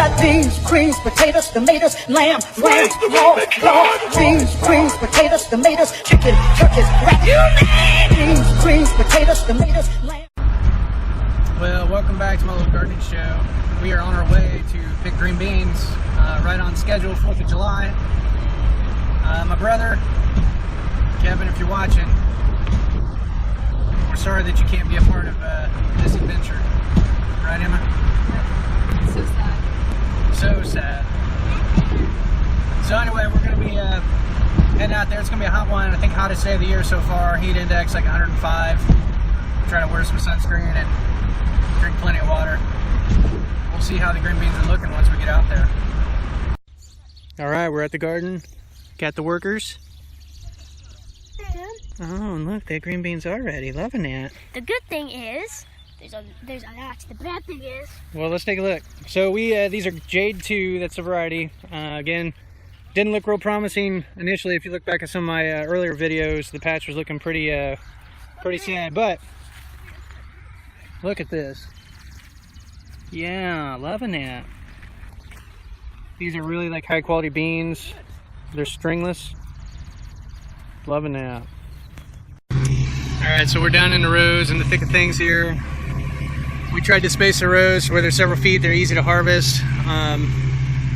got beans, greens, potatoes, tomatoes, lamb, ram, raw, beans, greens, potatoes, tomatoes, chicken, turkeys, rat, beans, greens, potatoes, tomatoes, lamb. Well, welcome back to my little gardening show. We are on our way to pick green beans, right on schedule, 4th of July. My brother, Kevin, if you're watching, we're sorry that you can't be a part of this adventure. Right, Emma? So sad. So sad. So anyway, we're going to be heading out there. It's going to be a hot one. I think hottest day of the year so far. Heat index like 105. Try to wear some sunscreen and drink plenty of water. We'll see how the green beans are looking once we get out there. All right, we're at the garden. Got the workers. Oh, and look, the green beans are ready. Loving it. The good thing is, there's a lot. The bad thing is... Well, let's take a look. So these are Jade II, that's the variety. Again, didn't look real promising initially. If you look back at some of my earlier videos, the patch was looking pretty sad, but look at this. Yeah, loving it. These are really like high quality beans. They're stringless. Loving that. Alright, so we're down in the rows in the thick of things here. We tried to space the rows where they're several feet. They're easy to harvest.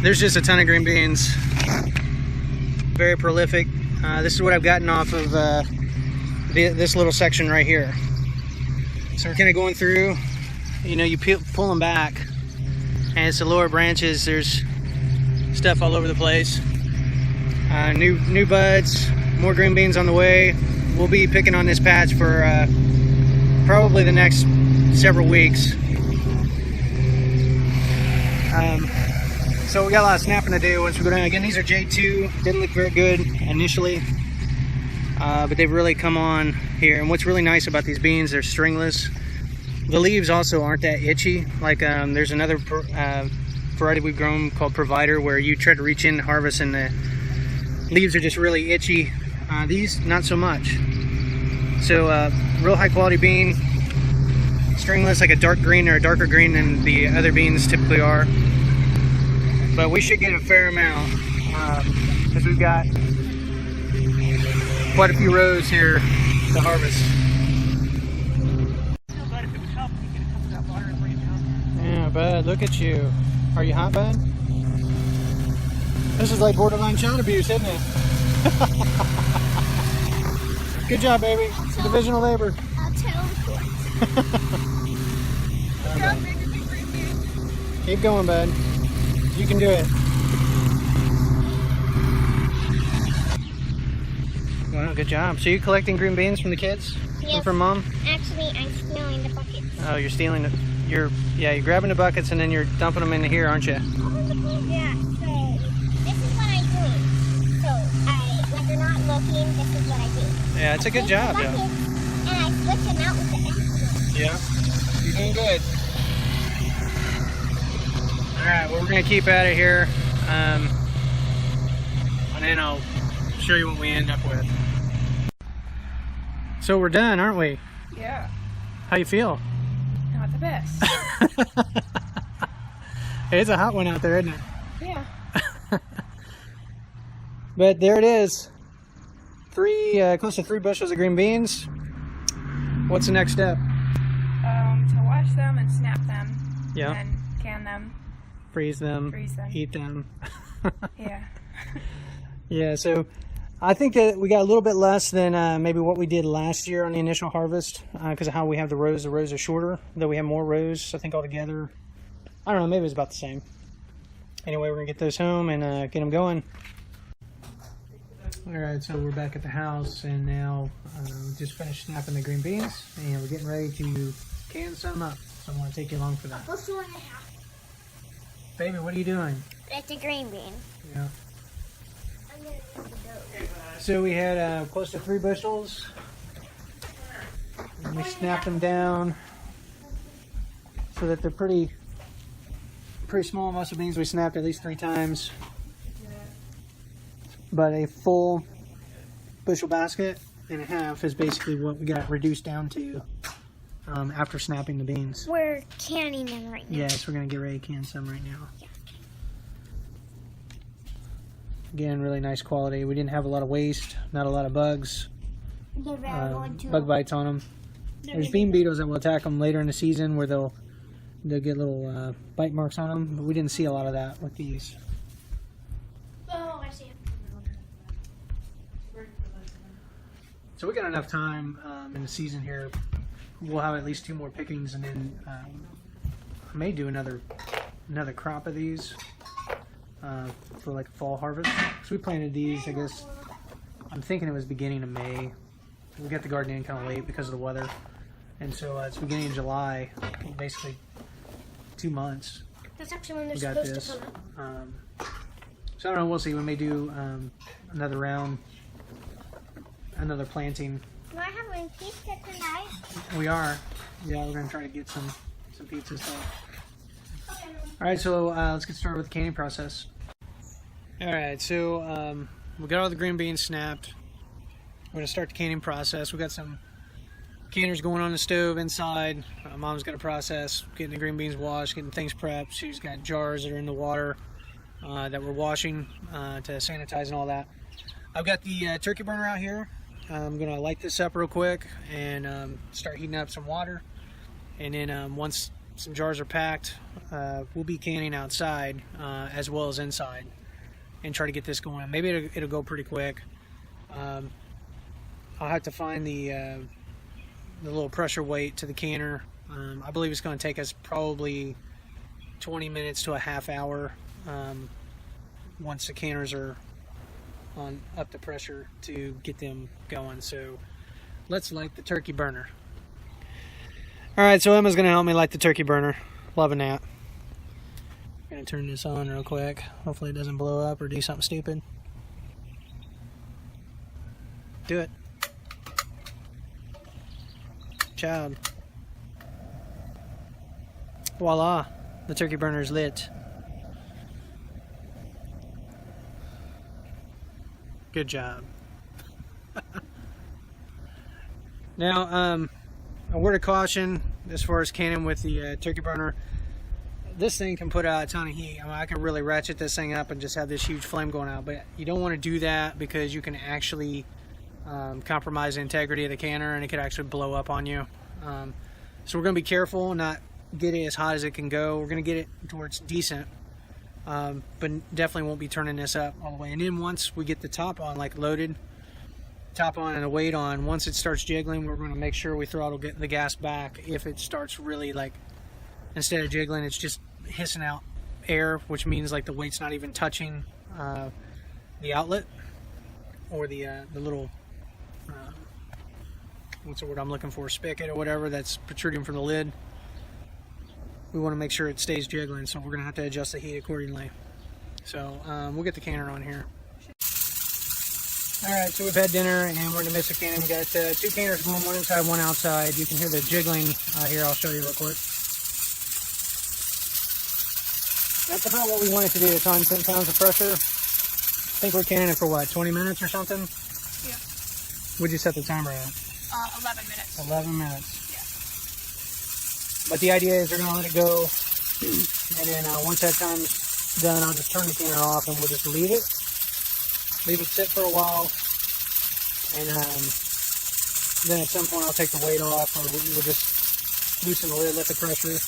There's just a ton of green beans. Very prolific. This is what I've gotten off of this little section right here. So we're kind of going through. You know, you pull them back, and it's the lower branches. There's stuff all over the place. New buds, more green beans on the way. We'll be picking on this patch for probably the next several weeks. So we got a lot of snapping to do once we go down. Again, these are J2. Didn't look very good initially, but they've really come on here. And what's really nice about these beans, they're stringless. The leaves also aren't that itchy. Like there's another variety we've grown called Provider, where you try to reach in and harvest and the leaves are just really itchy. These, not so much. So real high quality bean, stringless, like a dark green or a darker green than the other beans typically are. But we should get a fair amount because we've got quite a few rows here to harvest. Yeah, bud, look at you. Are you hot, bud? This is like borderline child abuse, isn't it? Good job, baby. It's a division of labor. I'll tell the court. Keep going, bud. You can do it. Well, good job. So you collecting green beans from the kids? Yes. And from mom? Actually, I'm stealing the buckets. Oh, you're stealing it. You're grabbing the buckets and then you're dumping them into here, aren't you? Yeah, so this is what I do. So when they're not looking, this is what I do. Yeah, it's a good job, yeah. And I switch them out with the extra. Yeah, you're doing good. Alright, well, we're going to keep out of here. And then I'll show you what we end up with. So we're done, aren't we? Yeah, How you feel? not the best. It's a hot one out there, isn't it? Yeah. But there it is. Close to 3 bushels of green beans. What's the next step? To wash them and snap them. Yeah. And can them. Freeze them. Freeze them. Eat them. Yeah. Yeah, so I think that we got a little bit less than maybe what we did last year on the initial harvest because of how we have the rows. The rows are shorter, though we have more rows, I think, altogether. I don't know, maybe it's about the same. Anyway, we're going to get those home and get them going. Alright, so we're back at the house, and now we just finished snapping the green beans, and we're getting ready to can some up. So I want to take you along for that. Baby, what are you doing? It's a green bean. Yeah. So we had close to 3 bushels. And we snapped them down so that they're pretty small. Most of the beans we snapped at least 3 times. But a full bushel basket and a half is basically what we got reduced down to after snapping the beans. We're canning them right now. Yes, we're going to get ready to can some right now. Yeah. Again, really nice quality. We didn't have a lot of waste, not a lot of bugs, They're very good too. bug bites on them. There's bean beetles that will attack them later in the season where they'll get little bite marks on them, but we didn't see a lot of that with these. Oh, I see. So we got enough time in the season here. We'll have at least 2 more pickings, and then I may do another crop of these for like a fall harvest. So we planted these, I guess, I'm thinking it was beginning of May. We got the garden in kind of late because of the weather. And so it's beginning of July, basically 2 months. That's actually when they're We got supposed this. to come up. So I don't know, we'll see. We may do another round, another planting. Do I have one pizza tonight? We are. Yeah, we're going to try to get some pizza stuff. Alright, so let's get started with the canning process. Alright, so we got all the green beans snapped. We're going to start the canning process. We got some canners going on the stove inside. Mom's got a process, getting the green beans washed, getting things prepped. She's got jars that are in the water that we're washing to sanitize and all that. I've got the turkey burner out here. I'm going to light this up real quick and start heating up some water. And then once some jars are packed, we'll be canning outside as well as inside and try to get this going. Maybe it'll go pretty quick. I'll have to find the little pressure weight to the canner. I believe it's going to take us probably 20 minutes to a half hour once the canners are on up the pressure to get them going. So let's light the turkey burner. Alright, so Emma's going to help me light the turkey burner. Loving that. I'm going to turn this on real quick. Hopefully it doesn't blow up or do something stupid. Do it. Child. Voila, the turkey burner is lit. Good job. Now, a word of caution as far as canning with the turkey burner. This thing can put out a ton of heat. I mean, I can really ratchet this thing up and just have this huge flame going out, but you don't want to do that because you can actually compromise the integrity of the canner and it could actually blow up on you. So we're going to be careful, not get it as hot as it can go. We're going to get it to where it's decent, but definitely won't be turning this up all the way. And then once we get the top on, like loaded, top on and the weight on, once it starts jiggling, we're going to make sure we throttle the gas back. If it starts really, like, instead of jiggling, it's just hissing out air, which means like the weight's not even touching the outlet or the little what's the word I'm looking for, spigot or whatever that's protruding from the lid. We want to make sure it stays jiggling, so we're going to have to adjust the heat accordingly. So we'll get the canner on here. Alright, so we've had dinner and we're in the midst of canning. We got 2 canners going, one inside, one outside. You can hear the jiggling here. I'll show you real quick. That's about what we want it to do. It's on 10 pounds of pressure. I think we're canning it for what, 20 minutes or something? Yeah. What'd you set the timer at? 11 minutes. 11 minutes. Yeah. But the idea is we're going to let it go. And then once that time's done, I'll just turn the canner off and we'll just leave it. Leave it sit for a while. And then at some point I'll take the weight off, or we'll just loosen the lid, let the pressure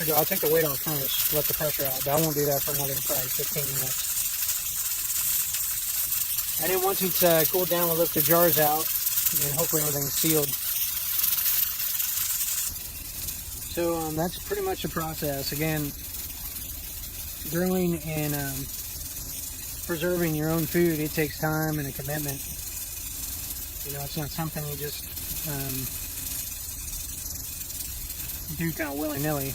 go. I'll take the weight off first, let the pressure out, but I won't do that for another probably 15 minutes. And then once it's cooled down, we'll lift the jars out, and hopefully everything's sealed. So that's pretty much the process. Again, growing and preserving your own food, it takes time and a commitment. You know, it's not something you just do kind of willy-nilly.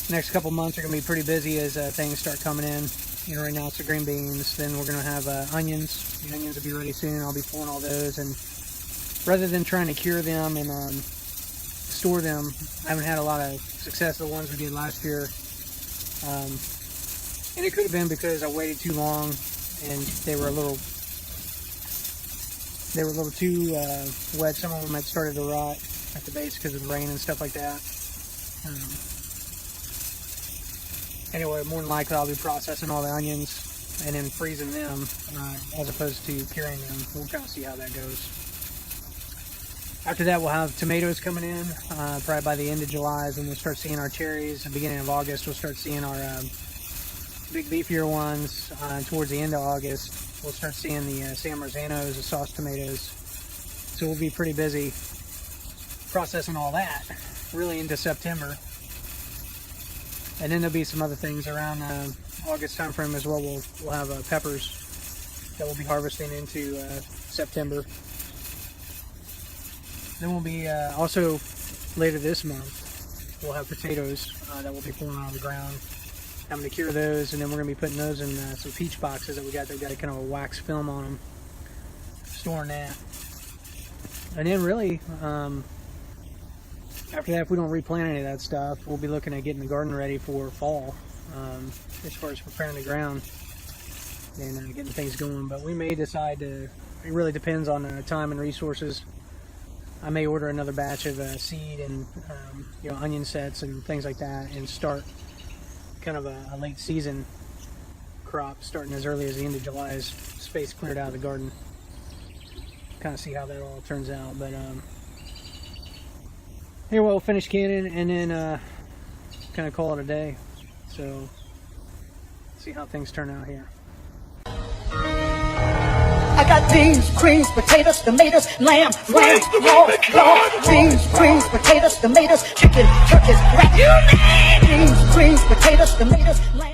Next couple months are going to be pretty busy as things start coming in. You know, right now it's the green beans. Then we're going to have onions. The onions will be ready soon. I'll be pulling all those. And rather than trying to cure them and store them, I haven't had a lot of success with the ones we did last year. And it could have been because I waited too long and they were a little too wet. Some of them had started to rot at the base because of the rain and stuff like that. Anyway, more than likely I'll be processing all the onions and then freezing them as opposed to curing them. We'll kind of see how that goes. After that, we'll have tomatoes coming in probably by the end of July, and we'll start seeing our cherries. At the beginning of August, we'll start seeing our big beefier ones. Towards the end of August, we'll start seeing the San Marzanos, the sauce tomatoes. So we'll be pretty busy processing all that really into September. And then there'll be some other things around August time frame as well. We'll have peppers that we'll be harvesting into September. Then we'll be also later this month we'll have potatoes that we'll be pulling out of the ground. I'm going to cure those, and then we're going to be putting those in some peach boxes that we got. They've got a kind of a wax film on them, storing that. And then really after that, if we don't replant any of that stuff, we'll be looking at getting the garden ready for fall, as far as preparing the ground and getting things going. But we may decide to, it really depends on time and resources. I may order another batch of seed and onion sets and things like that, and start kind of a late season crop starting as early as the end of July as space cleared out of the garden. Kind of see how that all turns out. But here we'll finish canning and then kind of call it a day. So see how things turn out here. I got beans, greens, potatoes, tomatoes, lamb, lamb, raw, beans, greens, potatoes, tomatoes, chicken, turkeys, rat, beans, greens, potatoes, tomatoes, lamb.